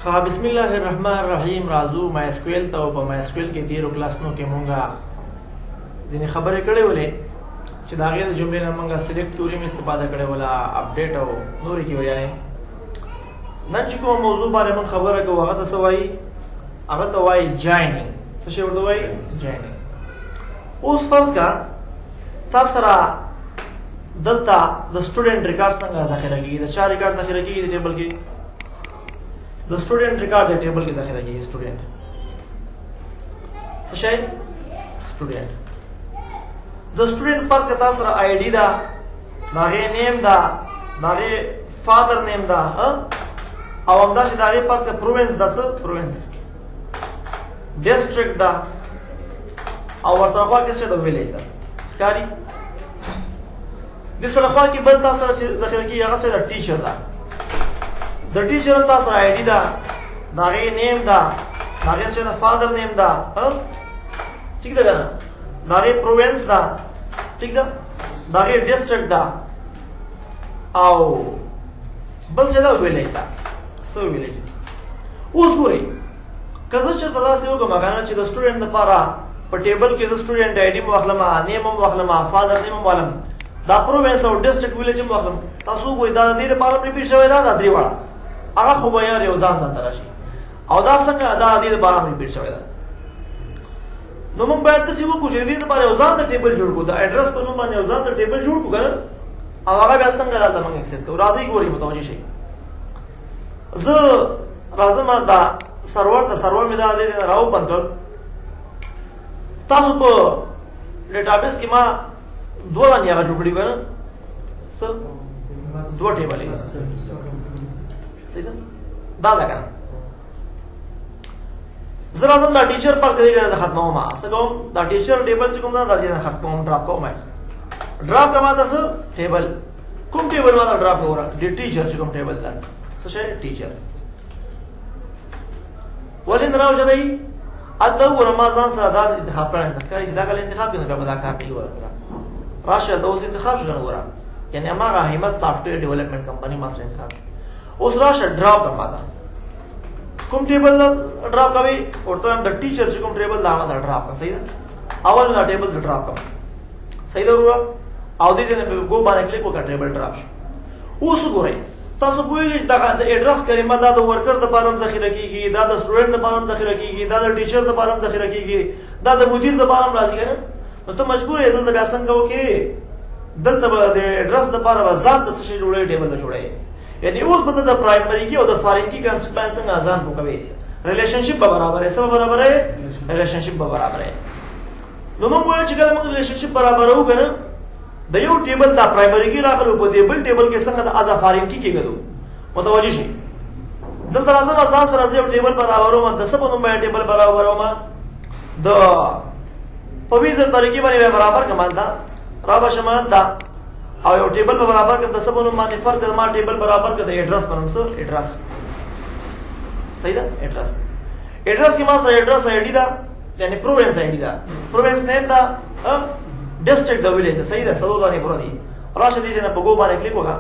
ها بسم الله الرحمن الرحیم راځو مایسکویل ته. په مایسکویل کې تیرو کلاسونو کې مونږه ځینې خبرې کړې ولې چې د هغې د جملې نه مونږه سلیکټ توري مې استفاده کړې وله، اپډیټ او نورې کې ویانې. نن چې کومه موضوع باندې مونږ خبره کوو هغه ته څه وایي؟ هغه ته وایي جاینینګ. څه شی ورته وایي؟ جاینینګ. اوس فرض کا تا سره دلته د سټوډنټ ریکارډ څنګه ذخیره کېږي؟ د چا ریکارډ ذخیره کېږي د ټیبل کې؟ د سټوډنټ ریکارډ د ټیبل کې ذخیره کېږي. سټوډنټ څه شی؟ سټوډنټ. د سټوډنټ فرض که تاسو سره آی ډي ده، د هغې نیم ده، د هغې فادر نیم ده، او همداسې د هغې فرض که پروینس ده، څه پروینس، ډسټرکټ ده، او ورسره خوا کې څه ده؟ ویلیج ده. ښکاري؟ دې سره خوا کې بل تاسو سره چې ذخیره کېږي هغه څه ده؟ ټیچر ده. د ټیچر هم تاسو سره آی ډي ده، د هغې نیم ده، د هغې څه ده؟ فادر نیم ده. ټیک ده که نه؟ د هغې پروینس ده، ټیک ده، د هغې ډسټرکټ ده، او بل څه ده؟ ویلیج ده. څه ویلیج؟ اوس ګورئ، که زه چېرته داسې وکړم که نه چې د سټوډنټ لپاره په ټیبل کې زه سټوډنټ آی ډي هم واخلم، نیم هم واخلم، فادر نیم هم واخلم، دا پروینس او ډسټرکټ ویلیج هم واخلم، تاسو وګورئ دا د دې لپاره ریپیټ شوی ده، دا درې واړه هغه خو به یار یو ځان ته راشي. او دا څنګه دا د دې لپاره هم ریپیټ شوی ده. نو موږ باید داسې وکړو چې د دې لپاره یو ځان ته ټیبل جوړ کړو، د اډرس په نوم باندې یو ځان ته ټیبل جوړ کړو که نه، او هغه بیا څنګه دلته موږ اکسس کوو. راځئ ګورئ متوجه شئ. زه راځم دا سرور ته، سرور مې دا د دې نه راوپن کړ. تاسو په ډیټابیس کې ما دوه دانې هغه جوړ کړي که نه، څه دوه ټیبلې. صحیح ده؟ دا ده که نه؟ زه راځم دا ټیچر پر دې نه ختموم. څه کوم؟ دا ټیچر ټیبل چې کوم ده دا دې نه ختموم، ډراپ کوم. ډراپ کړه ماته څه؟ ټیبل. کوم ټیبل ماته ډراپ کوم؟ د ټیچر چې کوم ټیبل ده. څه شی؟ ټیچر. ولې نه راوچتئ؟ هلته وګوره ما ځان سره دا انتخاب کړی ده، ښکاري چې دا کله انتخاب کړي نو بیا به دا کار کوي. ورسره راشه دا اوس انتخاب شو که نه؟ ګوره یعنې هماغه همت سافټویر ډیولپمنټ کمپنۍ ما سره انتخاب شو. اوس راشه ډراپ کړه ماته کوم ټیبل ډراپ کوي؟ ورته وایم د ټیچر چې کوم ټیبل ده هغه ته ډراپ کړه. صحیح ده؟ اول دا ټیبل زه ډراپ کړم. صحیح ده وروره؟ او دې ځای نه ګو باندې کلیک وکړه، ټیبل ډراپ شو. اوس وګورئ تاسو پوهېږئ چې دغه د اډرس کلمه دا د ورکر دپاره هم ذخیره کېږي، دا د سټوډنټ دپاره هم ذخیره کېږي، دا د ټیچر دپاره هم ذخیره کېږي، دا د مدیر دپاره هم راځي که نه؟ نو ته مجبور یې دلته بیا څنګه وکړې؟ دلته به د اډرس دپاره به ځان ته څه شی جوړوې؟ ټیبل به جوړوې. یعنې اوس به ته د پرایمري کې او د فارین کې کنسپټ باندې څنګه ځان پوکوې؟ ریلیشنشپ به برابرې. څه به برابرې؟ ریلیشنشپ به برابرې. نو موږ وایو چې کله موږ ریلیشنشپ برابروو که نه، د یو ټیبل دا پرایمري کې راغلو، په دې بل ټیبل کې څنګه د ازا فارین کې کېږدو. متوجه شئ. دلته راځم ځان سره زه یو ټیبل برابروم. د څه په نوم باندې ټیبل برابروم؟ د په ویزر طریقې باندې به برابر کړم. هلته را به شم هلته او یو ټیبل به برابر کړم. د څه په نوم باندې فرق ده؟ ما ټیبل برابر کړ د اډرس په نوم. څه؟ اډرس. صحیح ده؟ اډرس. اډرس کې ما سره اډرس آی ډي ده، یعنې پروینس آی ډي ده، پروینس نیم ده، ډسټرکټ د ویلیج ده. صحیح ده؟ څلور دانې پوره دي. راشه دې ځای نه په ګو باندې کلیک وکړه.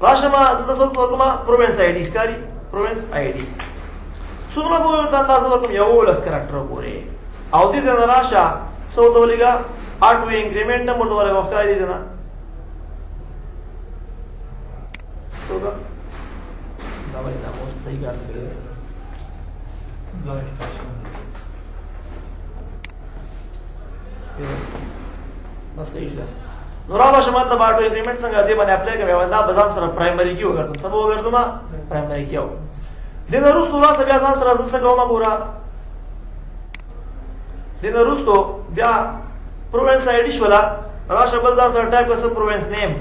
راشه ما دلته څه ورکوم؟ پروینس آی ډي. ښکاري؟ پروینس آی ډي. څومره به ورته اندازه ورکوم؟ 11 کرکټره پورې. او دې ځای نه راشه څه ورته ولېږه؟ آټو انکریمنټ هم ورته ولېږه. ښکاري دې ځای نه څه وکړه؟ دا ولې دا اوس صحیح کار کوي؟ بس صحیح شو. نو را به شم هلته به آټو انکریمنټ څنګه دې باندې اپلای کوم. دا به ځان سره پرایمري کې وګرځم. څه به وګرځم؟ پرایمري کې. یو دې نه وروستو راسه بیا ځان سره زه څه کوم؟ ګوره دې نه وروستو بیا پروینس آی ډي شوله. راشه بل ځان سره ټایپ کړه څه؟ پروینس نیم.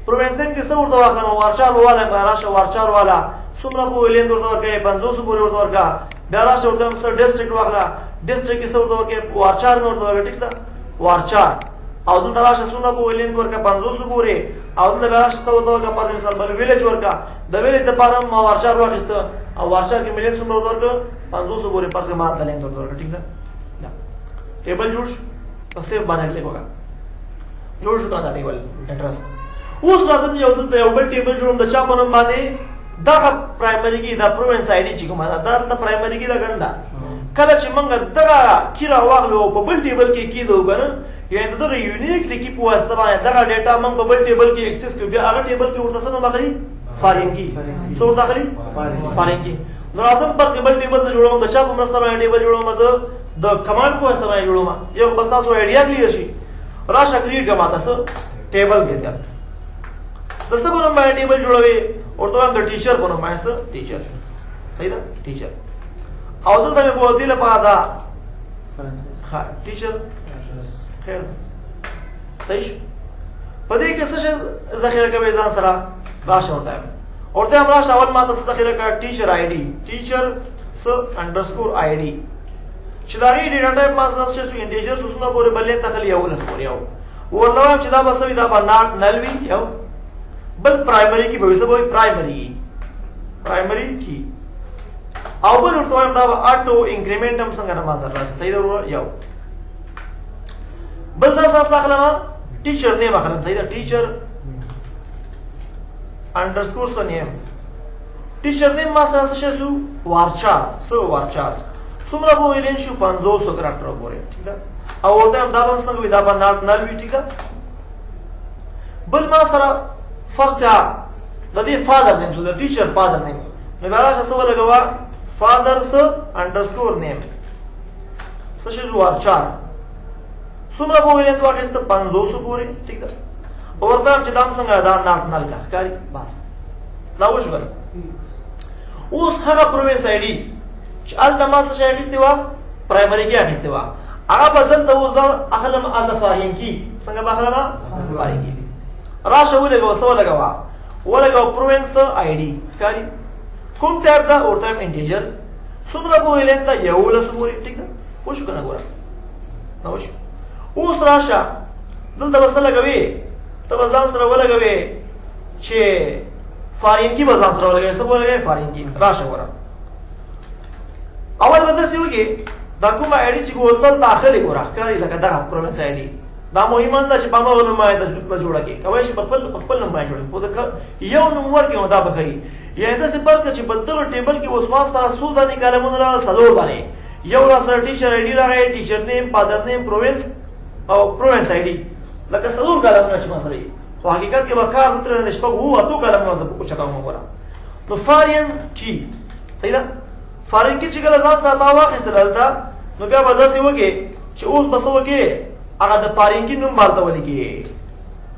پروینس نیم کې څه ورته واخلم؟ وارچار ووالایم. راشه وارچار والا څومره په ویلین ورته ورکوې؟ 50 پورې ورته ورکړه. بیا راشه ورته څه ډسټرکټ واخله. ډسټرکټ کې څه ورته ورکوې؟ وارچار مې ورته ورکړه. ټیک ده؟ وارچار. او دلته راشه څومره په ویلین ورکړه؟ 50 پورې. او دلته بیا راشه څه ورته ورکړه؟ پر مثال بل ویلیج ورکړه. د ویلیج دپاره هم ما وارچار واخیسته، او وارچار کې مې لین څومره ورته ورکړه؟ 50 پورې. پر ما د لین ورته ورکړه. ټیک ده؟ ټیبل جوړ شو. په سیو باندې کلیک وکړه. جوړ شو که نه دا ټیبل اډرس. اوس راځم یو دلته یو بل ټیبل جوړوم. د چا په نوم باندې؟ دا پرایمری کې دا پروینس آی ډي چې کومه دا د پرایمری کې دا ګندا کله چې موږ دغه کیرا واغلو په بل ټیبل کې کیدو کنه یعنی دغه یونیک لیکي په واسطه باندې دغه ډیټا موږ په بل ټیبل کې اکسس کوو بیا هغه ټیبل کې ورته سره مغري فارینګي څو داخلي فارینګي نو لازم په بل ټیبل ته جوړوم د چا په مرسته باندې ټیبل جوړوم زه د کمانډ په واسطه باندې جوړوم یو بس تاسو ایډیا کلیئر شي راشه کریټ کما تاسو ټیبل ګټه د څه په نوم باندې ټیبل جوړوي ورته هم د ټیچر په نوم باندې ټیچر صحیح ده ټیچر او دلته مې په دې لپاره دا ټیچر خیر صحیح شو په دې کې څه ذخیره کوي ځان سره راشه ورته هم راشه اول ماته څه ذخیره کړ ټیچر آی ډي ټیچر س انډرسکور آی ډي چې دا ری ډیټا ټایپ ما څه شو انټیجر سوسونه پورې بلې تخلی یو لس پورې یو ورلوم چې دا بسوي دا باندې نل وی یو بل پرایمری کی به څه وای پرایمری کی او بل ورته هم دا اټو انکریمنټم څنګه نما سره راځي صحیح ضرور یو بل ځا ساخلم ټیچر نیم اخلم صحیح ده ټیچر انډرسکور سو نیم ټیچر نیم ما سره څه شو وارچار څومره وو ویلین شو 500 کریکټر پورې ٹھیک ده او ورته هم دا څنګه وی دا باندې نل وی ټیک ده بل ما سره فرض کا د دې فادر نیم د ټیچر فادر نیم نو بیا راځه څه ولګوا فادر س انډرسکور نیم څه شي وارچار څومره وو ویلین دوه کېسته 500 پورې ټیک ده ورته هم چې دا څنګه دا نل کا کاری بس دا وښول اوس هغه پروینس آی ډي چې الته ما څه شي اخیستې وه پرایمري کې اخیستې وه هغه بدل ته اوس اخلم از فارینګي څنګه به اخلم فارینګي راشه ولګوه څه ولګوه پروینس آی ډي ښکاري کوم ټایپ ده ورته هم انټیجر څومره به ویلین ته 11 پورې ټیک ده وشو که نه ګوره نه وشو اوس راشه دلته به څه لګوې ته به ځان سره ولګوې چې فارینګي به ځان سره ولګوې څه به ولګوې فارینګي راشه ګوره اول به داسې وکړې دا کومه آی ډي چې ورته داخلې ګوره ښکاري لکه دغه پروینس آی ډي دا مهمه ده چې په ما نوم باندې جوړه کړي کولی شي په خپل نوم باندې جوړه خو یو نوم ورکړي نو دا به ښایي یعنې داسې فرق چې په دغه ټیبل کې اوس ما سره څو دانې کالمونه راغلل 4 دانې یو را سره ټیچر آی ډي راغی ټیچر نیم فادر نیم پروینس او پروینس آی ډي لکه 4 کالمونه چې ما سره وي خو حقیقت کې به کار تر نه شپږ وو اتو کالمونه زه اوچتوم ګوره نو فارین کی صحیح ده فارین کی چې کله ځان سره تا واخیستل هلته نو بیا به داسې وکړې چې اوس به څه وکړې هغه د فارینګي نوم مالته ولیکې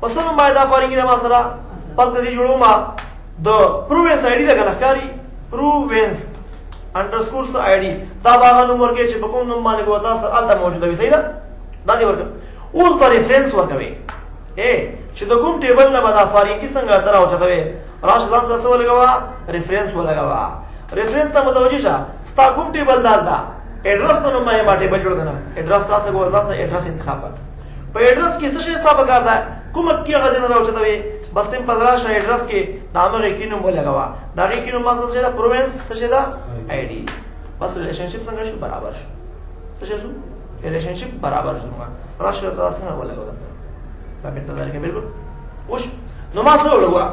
په څه نوم باندې دا فارینګي د ما سره پس کدې جوړوم د پروینس آی ډي ده که نه ښکاري پروینس انډرسکور س آی ډي دا به هغه نوم ورکوې چې په کوم نوم باندې به تاسو هلته موجوده وي صحیح ده دا دې ورکړم اوس به ریفرنس ورکوې چې د کوم ټیبل نه به دا فارینګي څنګه ته راوچتوې راشه ځان سره څه ولګوه ریفرنس ولګوه ریفرنس ته متوجه شه ستا کوم ټیبل دار ده ایڈریس په نوم باندې ما ټیبل جوړ کړه ایډرس تاسو کو ځان سره ایډرس انتخاب کړ په ایډرس کې څه شی ستاسو کار ده کومه کې غزنه راوچتوي بس تم 15 شای ایډرس کې نامه کې نوم ولګوا دا کې نوم ماته څه ده پروینس څه ده آی ډي بس ریلیشنشپ څنګه شو برابر شو څه شو ریلیشنشپ برابر شو راشه تاسو نه ولګوا سره دا په تدار کې بالکل وش نو ما څه ولګوا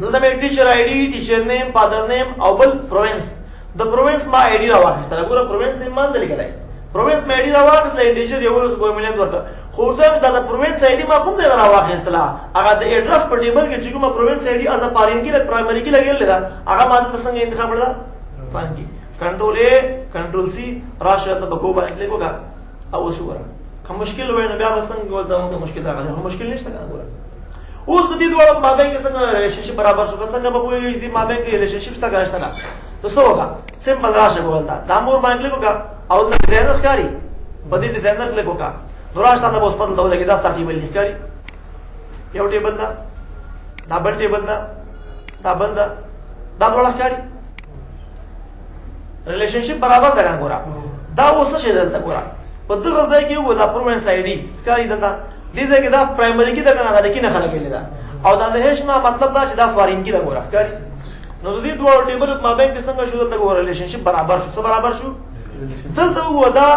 دلته مې ټیچر آی ډي ټیچر نیم فادر نیم او بل پروینس د پروینس ما آی ډي راوخیسته ګوره پروینس نیم مان لیکلای پروینس ما آی ډي راوخیسته انټیجر یو لس کوم مليون ورته خو ته دا د پروینس آی ډي ما کوم ځای راوخیسته هغه د ایډرس په ټیبل کې چې کومه پروینس آی ډي از پارینګي له پرایمری کې لګیل دا هغه ما د څنګه انتخاب کړل پارینګي کنټرول ا کنټرول سی راشه د بګو باندې لیکوګه او وسوره کوم مشکل وای نو بیا وسنګ ولته مشکل راغلی خو مشکل نشته ګوره اوس د دې دوه مابین کې څنګه ریلیشنشپ برابر شو څنګه به وایي د مابین کې ریلیشنشپ څنګه غاشته نه نو څه وکړه سمپل راشه ولته دا مور باندې لیکوګه او د ډیزاینر کاری په دې ډیزاینر لیکوګه نو راشه نه اوس په دغه کې دا ستاسو ټیبل لیکاري یو ټیبل دا ډبل ټیبل دا ډبل دا ډول کاری ریلیشنشپ برابر ده ګوره دا اوس څه دلته ګوره په دغه ځای کې و دا پروینس آی ډي کاری دلته دې ځای کې دا پرایمری کې دا کنه دا کې نه خلک ویل دا او دا د هیڅ ما مطلب دا چې دا فارین کې دا ګوره کاری نو د دې دوه ټیبل په مابین کې څنګه شو دلته ګوره ریلیشنشپ برابر شو څه برابر شو دلته و دا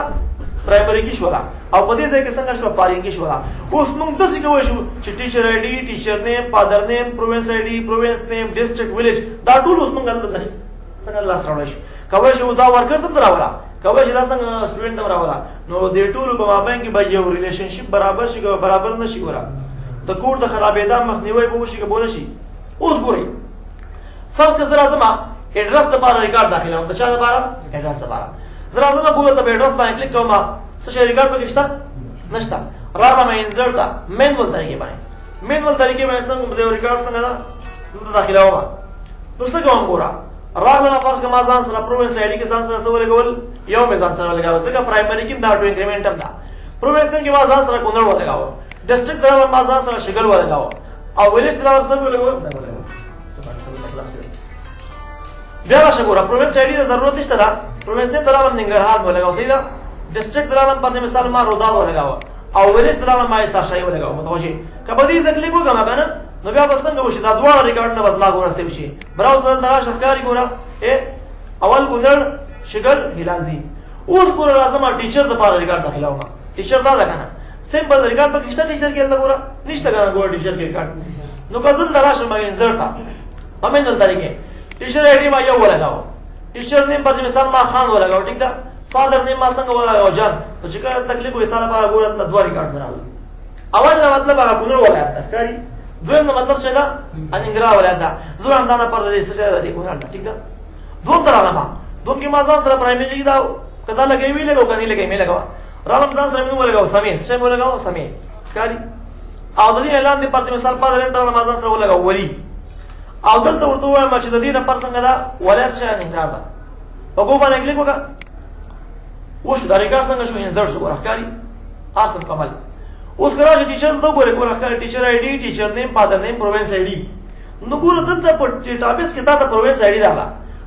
پرایمري کې شو او په دې ځای کې څنګه شو پارینګ کې شو اوس موږ داسې کوی شو چې ټیچر آی ډي ټیچر نیم فادر نیم پروینس آی ډي پروینس نیم ډیسټریکټ ویلیج دا ټول اوس موږ دلته څنګه لاس راوړی شو کوی شو دا ورکر ته راوړه کوی چې دا څنګه سټوډنټ ته راوړه نو دې ټول په مابین کې به یو ریلیشنشپ برابر شي برابر نشي ګوره د کور د خرابېدا مخنیوي به وشي که به نشي اوس ګورئ فرض که زه راځم ایډرس لپاره ریکارډ داخلوم د چا لپاره ایډرس لپاره زه راځم ګوګل ته په ایډرس باندې کلیک کوم څه شی ریکارډ پکې شته نشته راغلم انزرټ ته مینوال طریقې باندې مینوال طریقې باندې څنګه د ریکارډ څنګه ده داخلوم نو څه کوم ګوره راغلم فرض که ما ځان سره پروینس آی ډي کې ځان سره څه ولګول یو مې ځان سره ولګاوه ځکه پرایمري کې دا ټو انکریمنټ هم ده پروینس کې ما ځان سره کونړ ولګاوه ډیسټریکټ درا ما ځان سره شګل ولګاوه او ویلیج درا څه ولګاوه بیا راشه ګوره پروینس آی ډي ته ضرورت نشته ده پروینس ته درالم ننګرهار ولګاوه صحیح ده ډیسټریکټ درالم پر مثال ما روداد ولګاوه او ویلیج درالم ما استاشای ولګاوه متوجه کبه دې ځکه لیکو کوم کنه نو بیا بس څنګه وشي دا دواړه ریکارډونه بس ما ګوره سیو شي براوز دلته راشه ښکاري ګوره اول کونړ شګل هلانزي اوس ګوره لازم ټیچر د لپاره ریکارډ داخلوم ټیچر دا ده کنه سیمپل ریکارډ پکې شته ټیچر کې دا ګوره نشته کنه ګوره ټیچر کې ریکارډ نو کزل دراشه ما انزرټ تا امینل طریقې ټیچر آی ډي ما یو ولګاو ټیچر نیم پر مثال ما خان ولګاو ټیک ده فادر نیم ما څنګه ولګاو جان نو چې کله تکلیف وي تعالی په ګوره د دوه ریکارډ راوړل اول نه مطلب هغه کونړ ولایت ده ښکاري دویم مطلب څه ده اننګرا ولایت ده زه هم دا نه پر دې څه ده کونړ ده ټیک ده دوم تر علامه دوم کې ما ځان سره پرایمري کې دا کدا لګي وی لګاو کني لګي مې لګاو رالم ځان سره موږ لګاو سمې څه موږ لګاو سمې ښکاري او د دې اعلان دی پر مثال په درن تر ځان سره ولګاو ولی او دلته ورته وایم چې د دې نه پر څنګه دا ولایت څه اننګرا ده وګو باندې کلیک وکړه وشو دا ریکارډ څنګه شو انزرټ شو ورخکاری آسم کمل اوس ګراج ټیچر ته ګوره ورخکاری ټیچر آی ډي ټیچر نیم فادر نیم پروینس آی ډي نو ګوره دلته په ډیټابیس کې دا پروینس آی ډي راغله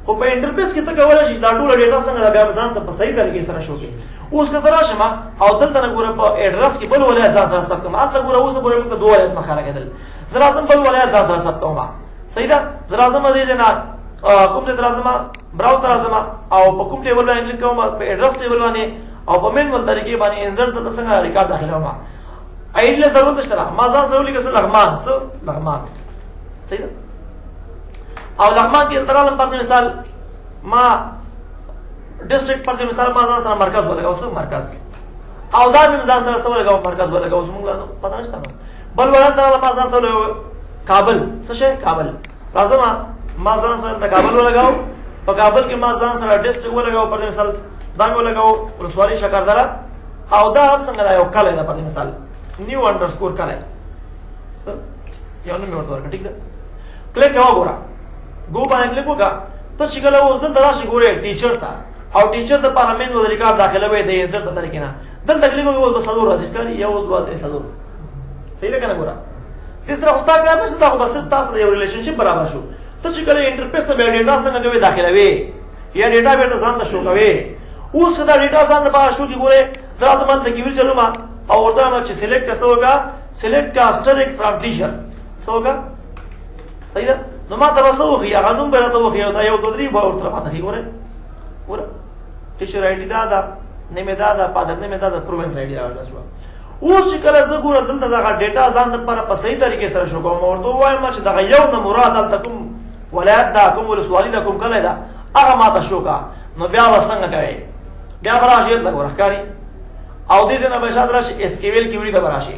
خو په انټرفیس کې ته کولای شې دا ټول ډیټا څنګه دا بیا ځان ته په صحیح طریقې سره شو کې اوس که زرا شمه او دلته نه ګوره په ایډرس کې بل ولایت ځان سره ثبت کوم البته ګوره اوس ګوره موږ ته دوه ولایت مخاره کېدل زرا اعظم بل ولایت ځان سره ثبت کوم صحیح ده زرا اعظم دې نه کوم دې درازم براوز درازم او په کوم ټیبل باندې کلیک کوم په ایډرس ټیبل باندې او په مینوال طریقې باندې انزرټ ته څنګه ریکارډ داخلوم آی ډي له ضرورت نشته ما ځان سره ولیکل لغمان صحیح ده او لغمان کې ترالم په مثال ما ډیسټریکټ پر مثال ما ځان سره مرکز ولګاو څه مرکز او دا مې ځان سره څه ولګاو مرکز ولګاو موږ لا پته نشته بل ولایت ترالم ما ځان سره کابل څه شي کابل راځم ما ځان سره د کابل ولګاو په کابل کې ما ځان سره ډیسټریکټ ولګاو پر مثال دا مې ولګاو ولسوالي شکردره او دا هم څنګه دا یو کله دا پر مثال نیو انډرسکور کله څه یو نوم ورته ورکړه ټیک ده کلیک کوه ګوره ګو باندې کلیک وکړه ته چې کله اوس دلته راشي ګورې ټیچر ته او ټیچر د پاره مین ول ریکارډ داخلوي د انسرټ په طریقې نه دلته کلیک وکړه اوس بس ضرور راځي کاری یو دوه درې ضرور صحیح ده کنه ګوره اس طرح خوستا کار نشته دا خو بس تاسو یو ریلیشنشپ برابر شو ته چې کله انټرفیس ته به ډیټا څنګه کوي داخلوي یا ډیټا به ځان ته شو کوي اوس دا ډیټا ځان ته شو کی ګوره درته مال ته کیول چلو ما او ورته ما چې سلیکټ کسته وکا سلیکټ کاسټریک فرام ټیچر سوګه صحیح ده نو ما ته وسو خو یا غنوم به راته وخیو دا یو دوه درې به ورته پاتې ګوره ګوره ټیچر آی ډي دا نیمه دا پادر نیمه دا پروینس آی ډي راځي شو اوس چې کله زه ګوره دلته دا ډیټا ځان لپاره په صحیح طریقې سره شو کوم ورته وایم چې دا یو نه مراد دلته کوم ولایت دا کوم ولسوالي دا کوم کله دا هغه ماته شو کا نو بیا وسنګ کوي بیا براشي ته ګوره ښکاری او دې څنګه به شاد راشي اس کیو ال کیوري ته براشي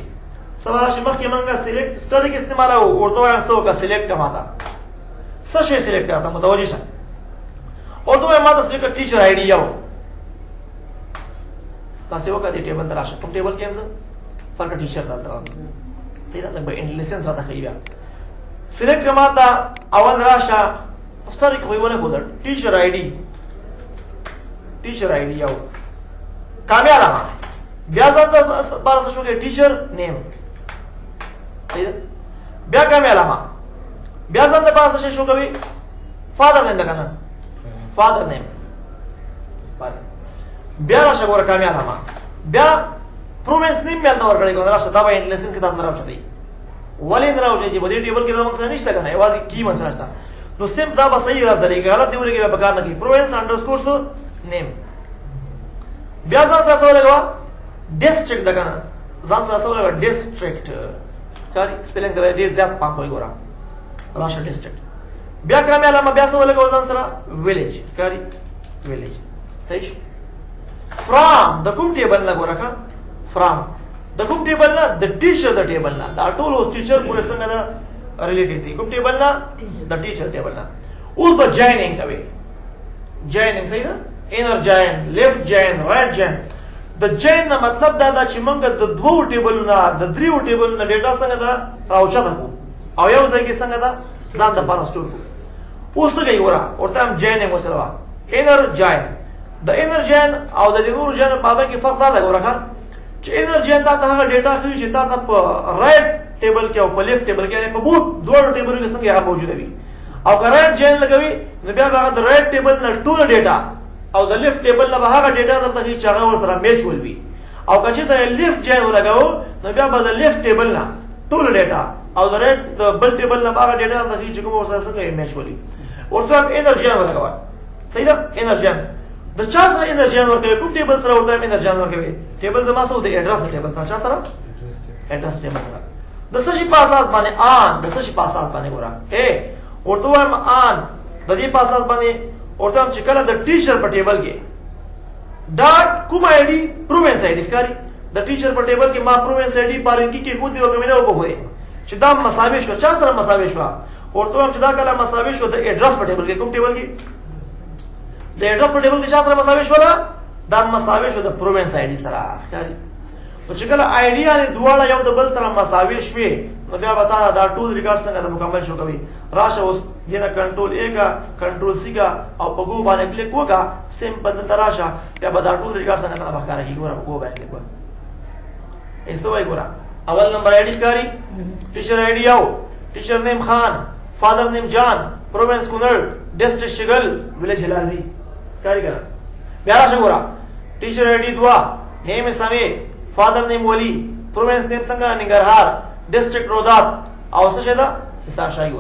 سواراشي مخکې مونږه سلیکټ سټریک استعمال او ورته وایم ستو کا سلیکټ کماتا څه شي سلیکټ کړه متوجه شه ورته وایم ماته سلیکټ ټیچر آی ډي یو تاسو وکړه دې ټیبل تراشه کوم ټیبل کې امزه فرق ټیچر دلته صحیح ده به لیسنس راته خي بیا سلیکټ کماتا اول راشه سټریک خو یې ونه کوله ټیچر آی ډي یو کامیاب ما بیا ځان بارس شو کې ټیچر نیم بیا کامیاب ما بیا ځان د بارس شو کوي فادر نیم کنه فادر نیم بیا راشه ګوره کامیاب ما بیا پرووینس نیم مې نه ورکړی کوم راشه دا به انټلیسن کې تاسو نه راوځي ولې نه راوځي چې په دې ټیبل کې دا موږ سره نشته کنه یوازې کی مسله نشته نو سیم دا به صحیح راځي غلط دی ورګه به کار نه کوي پرووینس انډرسکور سو نیم بیا ځان سره څه ولګوه ډیسټریکټ ده کنه ځان سره څه ولګوه ډیسټریکټ کاری سپیلنګ ته ډیر زیات پام کوي ګوره راشه ډیسټریکټ بیا کومه علامه بیا څه ولګوه ځان سره ویلیج کاری ویلیج صحیح شو فرام د کوم ټیبل نه ګوره ښه فرام د کوم ټیبل نه د ټیچر د ټیبل نه دا ټول اوس ټیچر پورې څنګه ده ریلیټډ دي کوم ټیبل نه د ټیچر ټیبل نه اوس به جاینینګ کوي جاینینګ صحیح ده انر جاین لیفټ جاین رائټ جاین د جاین نه مطلب دا چې موږ د دوو ټیبلونو د دریو ټیبلونو ډیټا څنګه ده راوچته کو او یو ځای کې څنګه ده ځان د پاره سٹور کو اوس څه کوي ورا ورته هم جاینینګ وسره انر جاین د انر جاین او د نور جاین په مابین کې فرق دا لګ ورکه چې انر جاین ته هغه ډیټا کوي چې تا په رائټ ټیبل کې او په لیفټ ټیبل کې په بوت دوه ټیبل کې څنګه هغه موجوده وي او که رائټ جاین لګوي نو بیا هغه د رائټ ټیبل نه ټول ډیټا او د لیفټ ټیبل نه هغه ډیټا درته کوي چې هغه سره میچ ولوي او که چې د لیفټ جاین ولګاو نو بیا به د لیفټ ټیبل نه ټول ډیټا او د رائټ د بل ټیبل نه هغه ډیټا درته کوي چې کوم سره څنګه میچ ولوي ورته هم انر جاین ولګاو صحیح ده انر جاین د چا سره انر جاین ورکوي کوم ټیبل سره ورته انر جاین ورکوي ټیبل زما سره د ایډرس ټیبل سره چا سره ایډرس ټیبل سره د څه شي په اساس باندې ان د څه شي په اساس باندې ګوره اے ورته وایم ان د دې په اساس باندې ورته هم چې کله د ټیچر په ټیبل کې ډاټ کوم آی ډي پرووینس آی ډي ښکاري د ټیچر په ټیبل کې ما پرووینس آی ډي پارنګي کې خو دې وګمنه وګورئ چې دا مساوي شو چا سره مساوي شو ورته هم چې دا کله مساوي شو د ایډرس په ټیبل کې کوم ټیبل کې د ایډرس په ټیبل کې چا سره مساوي شو دا مساوي شو د پرووینس آی ډي سره ښکاري نو چې کله آی ډي یعنی دواړه یو د بل سره مساوي شوي نو بیا به تا دا ټول ریکارډ څنګه د مکمل شو کوي راشه اوس دینه کنټرول ا کا کنټرول سی کا او په ګو باندې کلیک وکا سمپل د راشه بیا به دا ټول ریکارډ څنګه تر بخاره کیږي ګوره په ګو باندې کلیک وکړه ایسو وای ګوره اول نمبر آی ډي کاری ټیچر آی ډي یو ټیچر نیم خان فادر نیم جان پرووینس کونړ ډیسټریکټ شګل ویلیج هلازي کاری کړه بیا راشه ګوره ټیچر آی ډي 2 نیم سمې فادر نیم ولی پرووینس نیم څنګه ننګرهار ډیسټریکټ رودات او څه شه دا حصار شاهي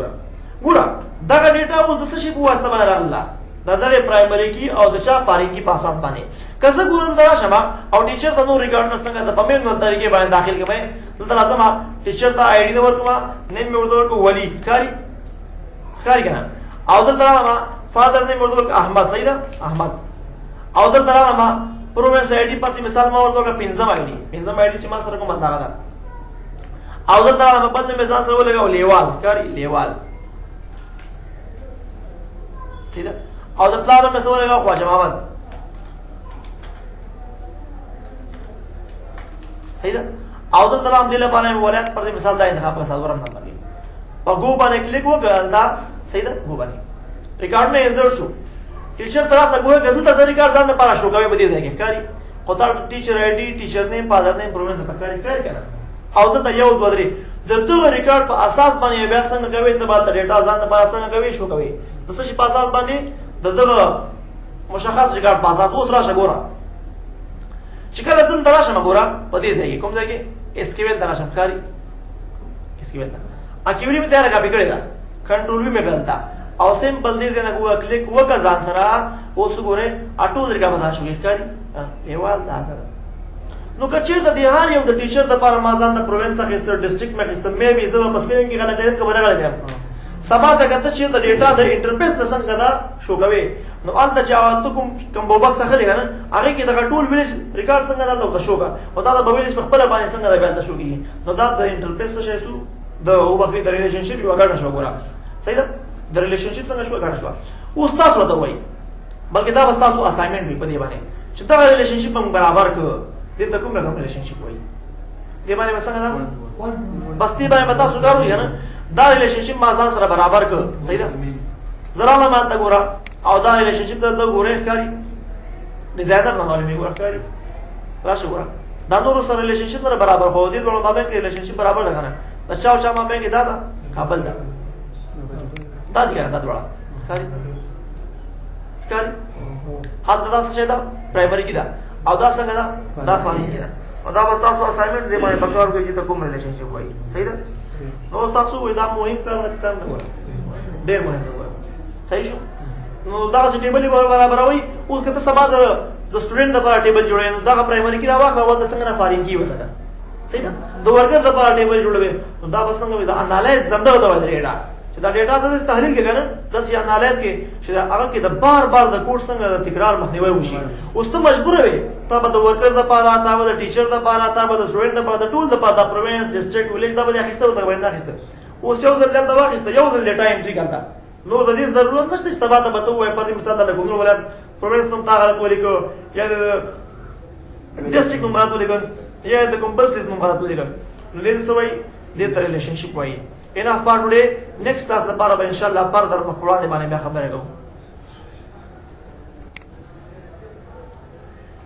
ګوره دغه ډیټا اوس د څه شي په واسطه باندې راغله د دغه پرایمری کی او د چا پارینګي په اساس باندې کزه ګورل دا شمه او ټیچر ته نو ریکارډ نه څنګه د پمن نو طریقې باندې داخل کمه دلته لازم ټیچر ته آی ډي نمبر کوما نیم مې ورته ورکو ولی کاری کنه او دلته ما فادر نیم ورته احمد صحیح ده احمد او دلته ما پرووینس آی ډي پرتی مثال ما ورته پنځم آی ډي چې ما سره کوم اندازه ده او دلته ما بل میزان سره ولګاو لیوال کاری لیوال ٹھیک ہے او د پلان میں سوال لگا خواجہ محمد صحیح ده او د تلام دله باندې ولایت پر مثال دا انتخاب کا سازورم نمبر دی په ګو باندې کلیک وکړل دا صحیح ده ګو باندې ریکارډ نه انسرټ شو ټیچر طرف ته ګوه کړه ته ریکارډ ځان لپاره شو کوي بده دی کاری قطار ټیچر آی ډي ټیچر نیم فادر نیم پرووینس په کاری کنه او د یو دوه درې د دغه ریکارډ په اساس باندې بیا څنګه کوي ته بعد ډیټا ځان لپاره څنګه کوي شو کوي د څه شي په اساس باندې دغه مشخص ریکارډ په اساس اوس راشه ګوره چې کله زم دراشه مګوره په دې ځای کې کوم ځای کې اس کې ول دراشه ښکاری اس کې ول اکیوري مې تیار کاپی کړی دا کنټرول مې بدلتا او سمپل دې ځای نه ګوره کلیک وکړه ځان سره اوس ګوره اټو ریکارډ بتا شو ښکاری ایوال دا نو کچیر د هر یو د ټیچر د لپاره ما ځان د پرووینس اخیستل ډیسټریکټ مې اخیستل مې به زما په سپیلنګ کې غلطه ده کومه غلطه ده سبا ته کته چې د ډیټا د انټرفیس د څنګه دا شو کوي نو الته چې ته کوم بوبکس اخلي کنه هغه کې د ټول ویلیج ریکارډ څنګه دا د شو کا او دا د ویلیج په خپل باندې څنګه دا بیان شو کیږي نو دا د انټرفیس څه شو د او بکری د ریلیشنشپ یو غاړه شو ګورا صحیح ده د ریلیشنشپ څنګه شو غاړه شو اوس تاسو ته وایي بلکې دا تاسو اساینمنت وي په دې باندې چې دا ریلیشنشپ هم برابر کړو دې ته کوم رقم ریلیشنشپ وایي دې باندې څنګه دا بس دې باندې تاسو کارو یې نه دا ریلیشنشپ ما ځان سره برابر کړ صحیح ده زرا نه ماته ګورا او دا ریلیشنشپ ته ګورې ښکاری ډیزاینر نه معلومي ګورا ښکاری راشه ګورا دا نور سره ریلیشنشپ نه برابر هو دي ټول ما باندې ریلیشنشپ برابر ده کنه دا چا ما باندې دا کابل ده دا دي کنه دا ډول ښکاری حالت دا څه ده پرایمری کی ده او دا څنګه دا فانی کی ده او دا بس تاسو اسایمنت دې باندې پکار کوي چې ته کوم ریلیشنشپ وایي صحیح ده نو تاسو دا مهم کار نه وایي ډېر مهم دی صحیح شو نو دا چې ټیبل برابر وي اوس کته سبا د د سټوډنټ لپاره ټیبل جوړوي نو دا پرایمري کې راوخله ول د څنګه نه فارین کی وته صحیح ده د ورکر لپاره ټیبل جوړوي نو دا بس څنګه دا انالایز زنده دا ډیټا چې دا ډیټا د تحلیل کې کنه د سی انالایز کې چې هغه کې د بار د کوډ څنګه د تکرار مخنیوي وشي اوس ته مجبور وي ته به د ورکر لپاره ته به د ټیچر لپاره ته به د سټوډنټ لپاره د ټول لپاره د پروینس ډیسټریکټ ویلیج دا به اخیسته او ته باندې اخیسته اوس یو ځل دا واخیسته یو ځل ډیټا انټری کړه نو د دې ضرورت نشته چې سبا ته به ته وای پر مثال د ګوندل ولایت پروینس نوم تا غلط ولیکو یا د ډیسټریکټ نوم غلط ولیکو یا د کمپلسیز نوم غلط ولیکو نو دې څه وایي دې ته ریلیشنشپ وایي enough part today next class لپاره به ان شاء الله پر در مخ وړاندې باندې بیا خبرې کوم